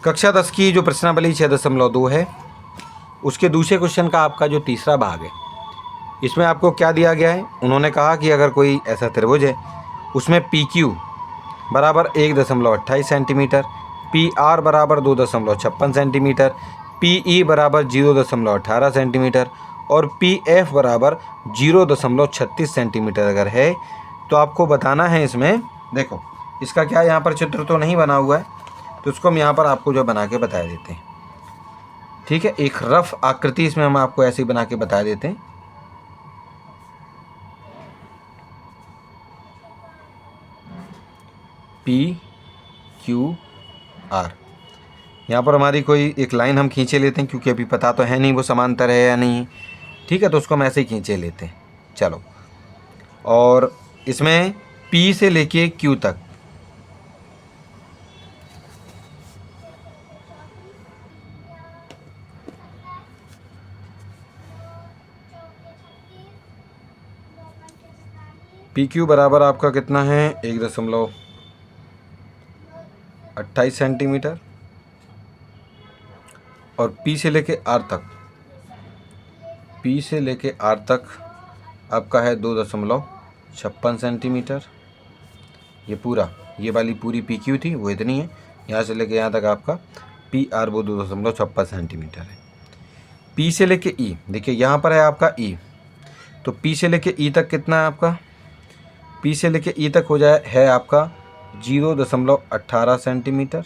कक्षा 10 की जो प्रश्नावली 6.2 है उसके दूसरे क्वेश्चन का आपका जो तीसरा भाग है, इसमें आपको क्या दिया गया है। उन्होंने कहा कि अगर कोई ऐसा त्रिभुज है उसमें पी क्यू बराबर 1.28 सेंटीमीटर, पी आर बराबर 2.56 सेंटीमीटर, पी ई बराबर 0.18 सेंटीमीटर और पी एफ बराबर 0.36 सेंटीमीटर अगर है, तो आपको बताना है इसमें, देखो इसका क्या यहाँ पर चित्र तो नहीं बना हुआ है, तो उसको हम यहाँ पर आपको जो बना के बता देते हैं। ठीक है, एक रफ आकृति इसमें हम आपको ऐसे ही बना के बता देते हैं। पी क्यू आर, यहाँ पर हमारी कोई एक लाइन हम खींचे लेते हैं, क्योंकि अभी पता तो है नहीं वो समांतर है या नहीं। ठीक है, तो उसको हम ऐसे ही खींचे लेते हैं। चलो, और इसमें P से लेके Q तक PQ बराबर आपका कितना है 1.28 सेंटीमीटर और P से लेके R तक आपका है 2.56 सेंटीमीटर। ये पूरा, ये वाली पूरी PQ थी वो इतनी है, यहाँ से लेके यहाँ तक आपका PR वो 2.56 सेंटीमीटर है। P से लेके E, देखिए यहाँ पर है आपका E, तो P से लेके E तक कितना है आपका, P से लेके E तक हो जाए है आपका 0.18 सेंटीमीटर।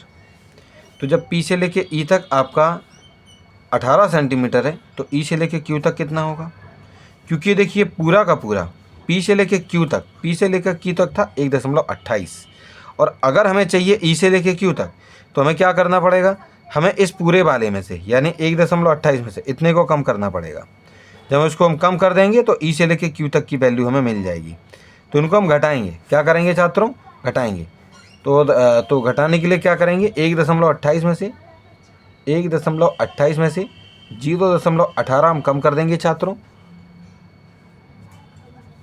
तो जब P से लेके E तक आपका 18 सेंटीमीटर है तो E से लेके Q तक कितना होगा, क्योंकि देखिए पूरा का पूरा P से लेके Q तक, P से लेकर Q तक था 1.28, और अगर हमें चाहिए E से लेके Q तक तो हमें क्या करना पड़ेगा, हमें इस पूरे वाले में से यानी 1.28 में से इतने को कम करना पड़ेगा। जब इसको हम कम कर देंगे तो E से लेके Q तक की वैल्यू हमें मिल जाएगी। तो इनको हम घटाएंगे, क्या करेंगे छात्रों, घटाएंगे। तो घटाने के लिए क्या करेंगे, 1.28 में से 0.18 हम कम कर देंगे छात्रों,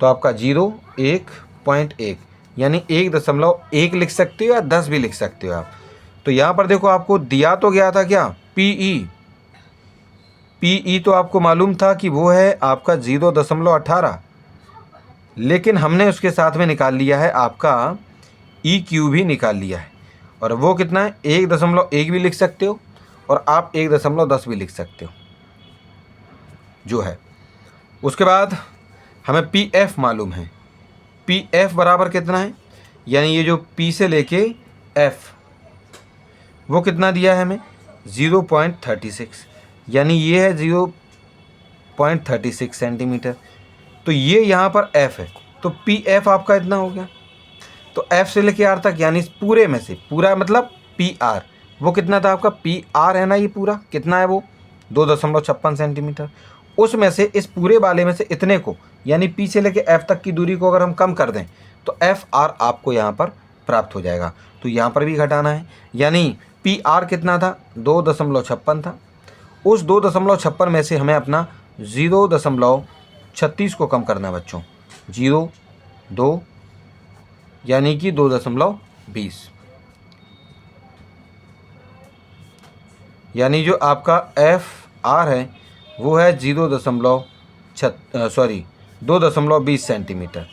तो आपका 0.1 यानी 1.1 लिख सकते हो या 10 भी लिख सकते हो आप। तो यहाँ पर देखो आपको दिया तो गया था क्या, पीई तो आपको मालूम था कि वो है आपका 0.18, लेकिन हमने उसके साथ में निकाल लिया है आपका EQ भी निकाल लिया है, और वो कितना है 1.1 भी लिख सकते हो और आप 1.10 भी लिख सकते हो जो है। उसके बाद हमें PF मालूम है, PF बराबर कितना है, यानी ये जो P से लेके F वो कितना दिया है हमें 0.36, यानी ये है 0.36 सेंटीमीटर। तो ये यहाँ पर F है, तो PF आपका इतना हो गया। तो F से लेके R तक यानी इस पूरे में से, पूरा मतलब PR वो कितना था आपका, PR है ना, ये पूरा कितना है वो 2.56 सेंटीमीटर। उसमें से इस पूरे वाले में से इतने को यानी P से लेके F तक की दूरी को अगर हम कम कर दें तो FR आपको यहाँ पर प्राप्त हो जाएगा। तो यहाँ पर भी घटाना है, यानी PR कितना था 2.56 था, उस 2.56 में से हमें अपना 0.36 को कम करना है बच्चों, 0.2 यानी कि 2.20, यानी जो आपका FR है वो है 2.20 सेंटीमीटर।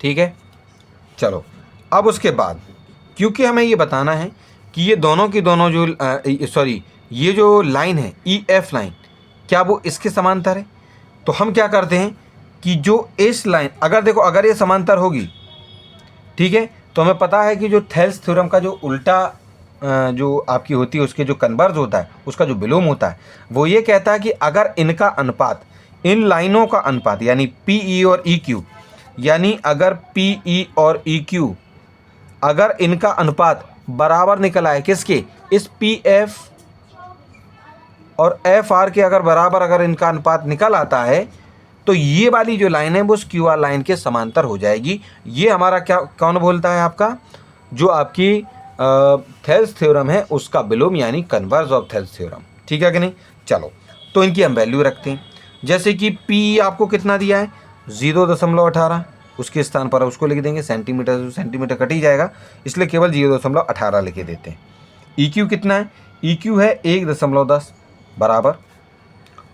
ठीक है, चलो अब उसके बाद क्योंकि हमें ये बताना है कि ये दोनों की दोनों जो ये जो लाइन है EF लाइन, क्या वो इसके समांतर है। तो हम क्या करते हैं कि जो इस लाइन, अगर देखो अगर ये समांतर होगी, ठीक है, तो हमें पता है कि जो थेल्स थ्योरम का जो उल्टा जो आपकी होती है उसके जो कन्वर्ज होता है, उसका जो विलोम होता है, वो ये कहता है कि अगर इनका अनुपात, इन लाइनों का अनुपात यानी PE और EQ, यानी अगर PE और EQ अगर इनका अनुपात बराबर निकल आए, किसके, इस PF और FR के अगर बराबर अगर इनका अनुपात निकल आता है, तो ये वाली जो लाइन है वो उस QR लाइन के समांतर हो जाएगी। ये हमारा क्या कौन बोलता है, आपका जो आपकी थेल्स थ्योरम है उसका विलोम यानी कन्वर्ज ऑफ थेल्स थ्योरम। ठीक है कि नहीं। चलो, तो इनकी हम वैल्यू रखते हैं, जैसे कि P आपको कितना दिया है 0.18, उसके स्थान पर उसको लिख देंगे, सेंटीमीटर से सेंटीमीटर कट ही जाएगा, इसलिए केवल 0.18 लिखे देते हैं। EQ कितना है? EQ है 1.10 बराबर,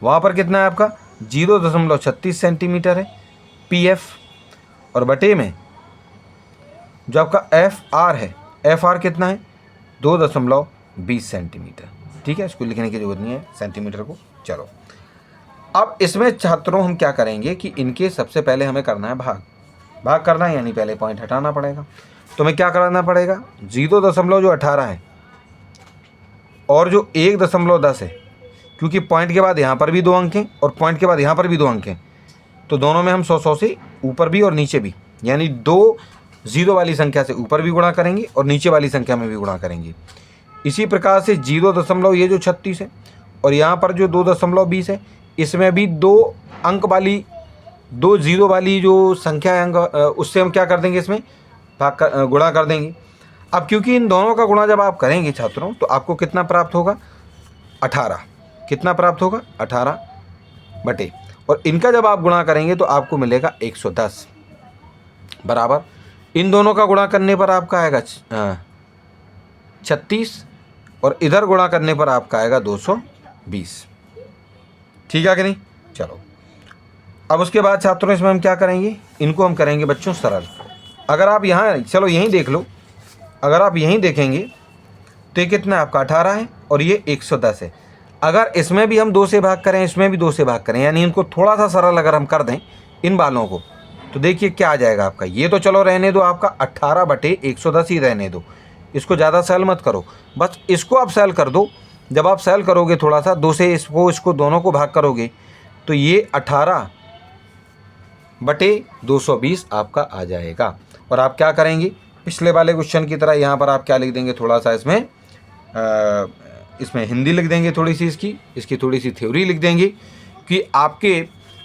वहाँ पर कितना है आपका 0.36 सेंटीमीटर है PF, और बटे में जो आपका FR है, FR कितना है 2.20 सेंटीमीटर। ठीक है, इसको लिखने की जरूरत नहीं है सेंटीमीटर को। चलो अब इसमें छात्रों हम क्या करेंगे कि इनके सबसे पहले हमें करना है भाग करना है, यानी पहले पॉइंट हटाना पड़ेगा। तो हमें क्या करना पड़ेगा, 0.18 है और जो 1.10 है, क्योंकि पॉइंट के बाद यहाँ पर भी 2 अंक हैं और पॉइंट के बाद यहाँ पर भी 2 अंक हैं, तो दोनों में हम 100 से ऊपर भी और नीचे भी, यानी 2 जीरो वाली संख्या से ऊपर भी गुणा करेंगे और नीचे वाली संख्या में भी गुणा करेंगे। इसी प्रकार से 0. ये जो 36 है और यहाँ पर जो 2.20 है, इसमें भी 2 अंक वाली 2 जीरो वाली जो संख्या है अंक, उससे हम क्या कर देंगे, इसमें गुणा कर देंगे। अब क्योंकि इन दोनों का गुणा जब आप करेंगे छात्रों, तो आपको कितना प्राप्त होगा 18। कितना प्राप्त होगा 18 बटे, और इनका जब आप गुणा करेंगे तो आपको मिलेगा 110 बराबर, इन दोनों का गुणा करने पर आपका आएगा 36 और इधर गुणा करने पर आपका आएगा 220। ठीक है कि नहीं? चलो अब उसके बाद छात्रों इसमें हम क्या करेंगे, इनको हम करेंगे बच्चों सरल। अगर आप यहाँ चलो यहीं देख लो, अगर आप यहीं देखेंगे तो ये कितना आपका 18 है और ये 110 है। अगर इसमें भी हम 2 से भाग करें, इसमें भी 2 से भाग करें, यानी इनको थोड़ा सा सरल अगर हम कर दें इन वालों को, तो देखिए क्या आ जाएगा आपका। ये तो चलो रहने दो, आपका 18 बटे 110 ही रहने दो, इसको ज़्यादा सेल मत करो, बस इसको आप सेल कर दो। जब आप सेल करोगे थोड़ा सा 2 से इसको दोनों को भाग करोगे, तो ये 18 बटे 220 आपका आ जाएगा। और आप क्या करेंगे, पिछले वाले क्वेश्चन की तरह यहाँ पर आप क्या लिख देंगे, थोड़ा सा इसमें हिंदी लिख देंगे, थोड़ी सी इसकी थोड़ी सी थ्योरी लिख देंगे कि आपके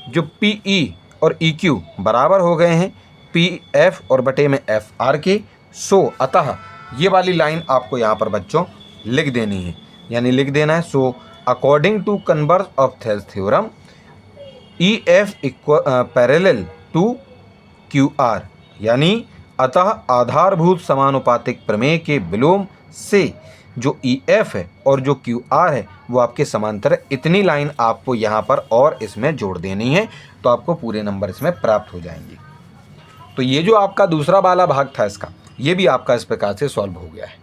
जो PE और EQ बराबर हो गए हैं PF और बटे में FR के। सो अतः ये वाली लाइन आपको यहाँ पर बच्चों लिख देनी है, यानी लिख देना है। So according to converse of Thales theorem EF parallel to QR, यानी अतः आधारभूत समानुपातिक प्रमेय के विलोम से जो EF है और जो QR है वो आपके समांतर है। इतनी लाइन आपको यहाँ पर और इसमें जोड़ देनी है, तो आपको पूरे नंबर इसमें प्राप्त हो जाएंगे। तो ये जो आपका दूसरा वाला भाग था इसका, ये भी आपका इस प्रकार से सॉल्व हो गया है।